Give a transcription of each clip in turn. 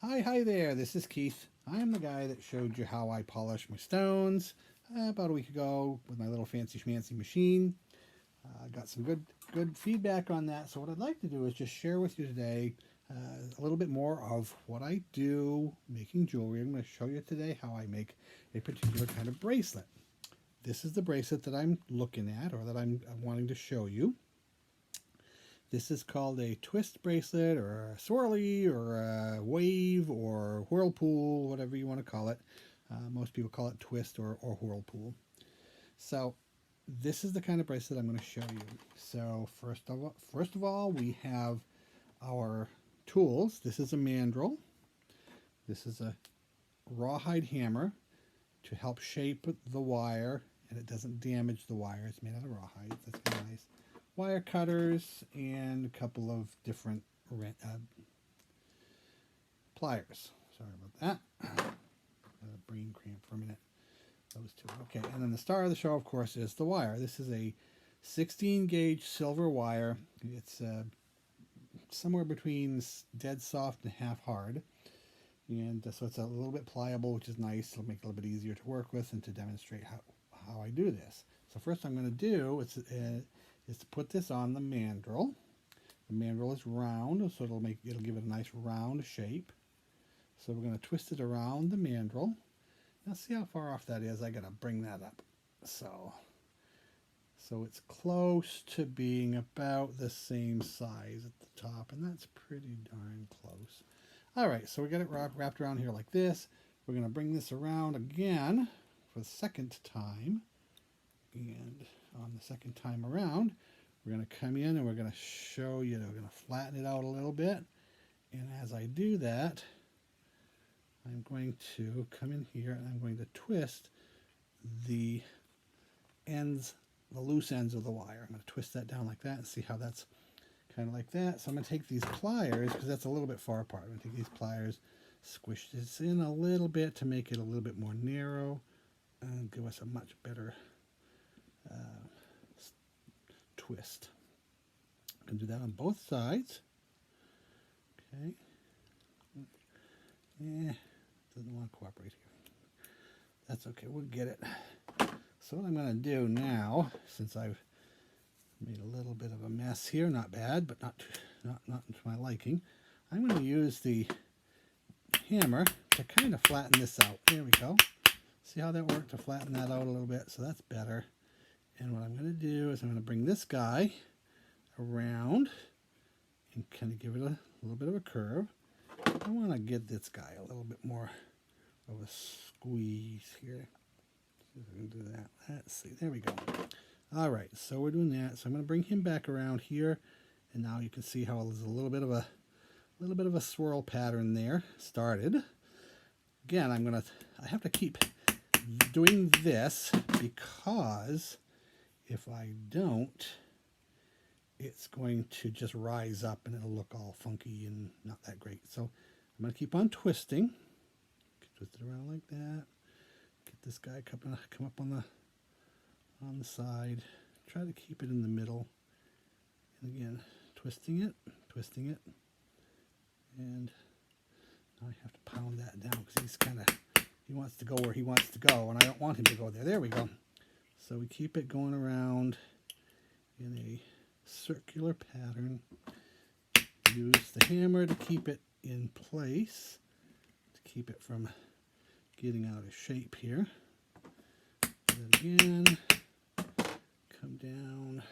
Hi there, this is Keith. I am the guy that showed you how I polish my stones about a week ago with my little fancy schmancy machine. I got some good feedback on that, so what I'd like to do is just share with you today a little bit more of what I do making jewelry. I'm going to show you today how I make a particular kind of bracelet. This is the bracelet that I'm looking at, or that I'm wanting to show you. This is called a twist bracelet, or a swirly, or a wave, or whirlpool, whatever you want to call it. Most people call it twist or whirlpool. So this is the kind of bracelet I'm going to show you. So first of all, we have our tools. This is a mandrel. This is a rawhide hammer to help shape the wire, and it doesn't damage the wire. It's made out of rawhide. That's kind of nice. Wire cutters and a couple of different pliers. Sorry about that. A brain cramp for a minute. Those two. Okay, and then the star of the show, of course, is the wire. This is a 16 gauge silver wire. It's somewhere between dead soft and half hard. And so it's a little bit pliable, which is nice. It'll make it a little bit easier to work with and to demonstrate how I do this. So first I'm going to do is to put this on the mandrel. The mandrel is round, so it'll give it a nice round shape. So we're going to twist it around the mandrel. Now see how far off that is. I got to bring that up. So it's close to being about the same size at the top, and that's pretty darn close. All right, so we got it wrapped around here like this. We're going to bring this around again for the second time. And on the second time around, we're going to come in and we're going to show you, we're going to flatten it out a little bit. And as I do that, I'm going to come in here and I'm going to twist the ends, the loose ends of the wire. I'm going to twist that down like that and see how that's kind of like that. So I'm going to take these pliers, because that's a little bit far apart. I'm going to take these pliers, squish this in a little bit to make it a little bit more narrow and give us a much better twist. I can do that on both sides. Okay. Doesn't want to cooperate here. That's okay, we'll get it. So what I'm going to do now, since I've made a little bit of a mess here, not bad, but not to my liking, I'm going to use the hammer to kind of flatten this out. There we go. See how that worked, to flatten that out a little bit, so that's better. And what I'm going to do is I'm going to bring this guy around and kind of give it a little bit of a curve. I want to get this guy a little bit more of a squeeze here. See if I can do that. Let's see. There we go. All right, so we're doing that. So I'm going to bring him back around here, and now you can see how there's a little bit of a swirl pattern there started. Again, I have to keep doing this, because if I don't, it's going to just rise up and it'll look all funky and not that great. So I'm going to keep on twisting. Twist it around like that. Get this guy come up on the side. Try to keep it in the middle. And again, twisting it. And now I have to pound that down, because he wants to go where he wants to go, and I don't want him to go there. There we go. So we keep it going around in a circular pattern. Use the hammer to keep it in place, to keep it from getting out of shape here. And then again, come down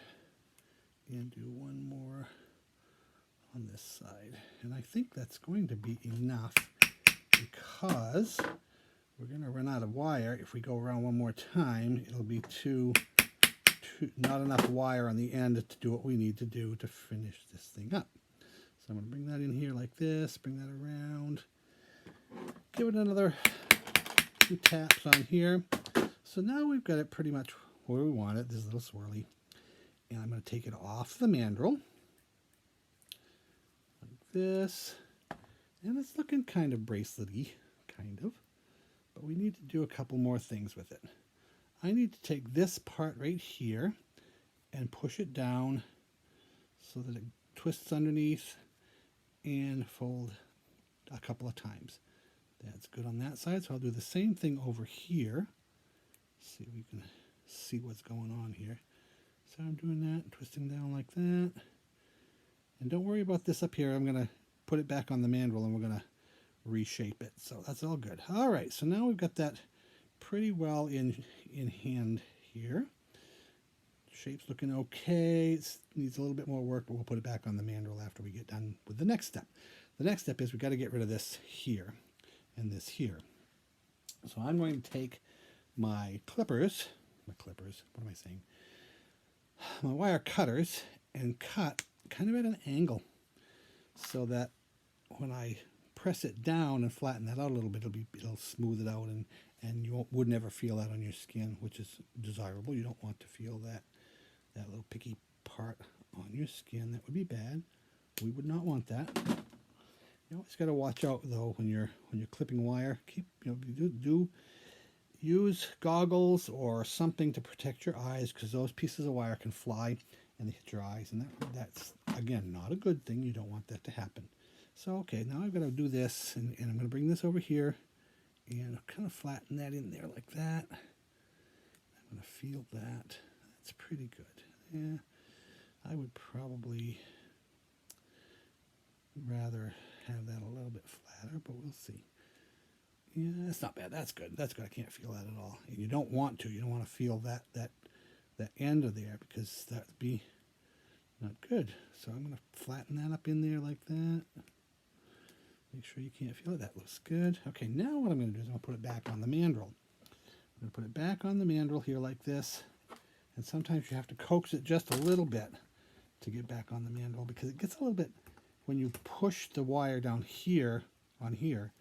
and do one more on this side. And I think that's going to be enough, because we're going to run out of wire. If we go around one more time, it'll be not enough wire on the end to do what we need to do to finish this thing up. So I'm going to bring that in here like this, bring that around, give it another 2 taps on here. So now we've got it pretty much where we want it, this little swirly. And I'm going to take it off the mandrel, like this. And it's looking kind of bracelet-y, kind of. But we need to do a couple more things with it. I need to take this part right here and push it down so that it twists underneath and fold a couple of times. That's good on that side. So I'll do the same thing over here. See if we can see what's going on here. So I'm doing that, twisting down like that. And don't worry about this up here. I'm going to put it back on the mandrel and we're going to reshape it. So that's all good. All right, so now we've got that pretty well in hand here. Shape's looking okay. It needs a little bit more work, but we'll put it back on the mandrel after we get done with the next step. The next step is we've got to get rid of this here and this here. So I'm going to take my clippers, what am I saying? My wire cutters and cut kind of at an angle so that when I press it down and flatten that out a little bit, it'll smooth it out and you would never feel that on your skin, which is desirable. You don't want to feel that little picky part on your skin. That would be bad. We would not want that. You always got to watch out though when you're clipping wire. Do use goggles or something to protect your eyes, because those pieces of wire can fly and they hit your eyes, and that's again not a good thing. You don't want that to happen. So okay, now I've got to do this, and I'm going to bring this over here and kind of flatten that in there like that. I'm going to feel that. That's pretty good. Yeah, I would probably rather have that a little bit flatter, but we'll see. Yeah, that's not bad. That's good. That's good. I can't feel that at all. And you don't want to. You don't want to feel that end of there, because that'd be not good. So I'm going to flatten that up in there like that. Make sure you can't feel it. That looks good. Okay, now what I'm going to do is I'm going to put it back on the mandrel. I'm going to put it back on the mandrel here like this. And sometimes you have to coax it just a little bit to get back on the mandrel, because it gets a little bit, when you push the wire down here, on here,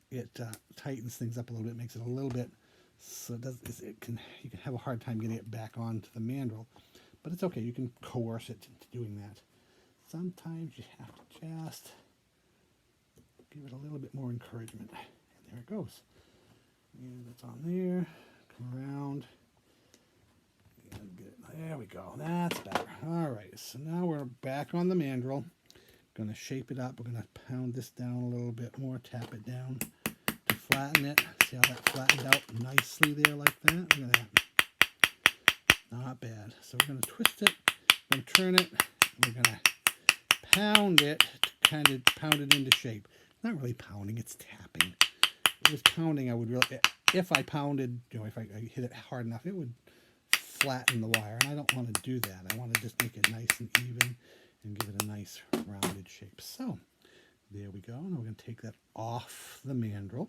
it tightens things up a little bit, makes it a little bit, so you can have a hard time getting it back onto the mandrel. But it's okay, you can coerce it into doing that. Sometimes you have to just give it a little bit more encouragement. And there it goes. And it's on there. Come around. And get it. There we go. That's better. All right. So now we're back on the mandrel. Going to shape it up. We're going to pound this down a little bit more. Tap it down to flatten it. See how that flattened out nicely there like that? Look at that. Not bad. So we're going to twist it. We're going to turn it. We're going to pound it to kind of pound it into shape. Not really pounding, it's tapping. If it was pounding, I would really, if I pounded, if I hit it hard enough, it would flatten the wire, and I don't want to do that. I want to just make it nice and even and give it a nice rounded shape. So there we go. Now we're going to take that off the mandrel,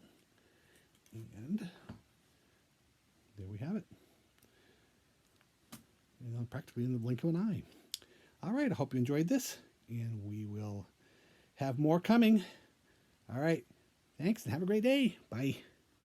and there we have it. Practically in the blink of an eye. All right, I hope you enjoyed this, and we will have more coming. All right. Thanks, and have a great day. Bye.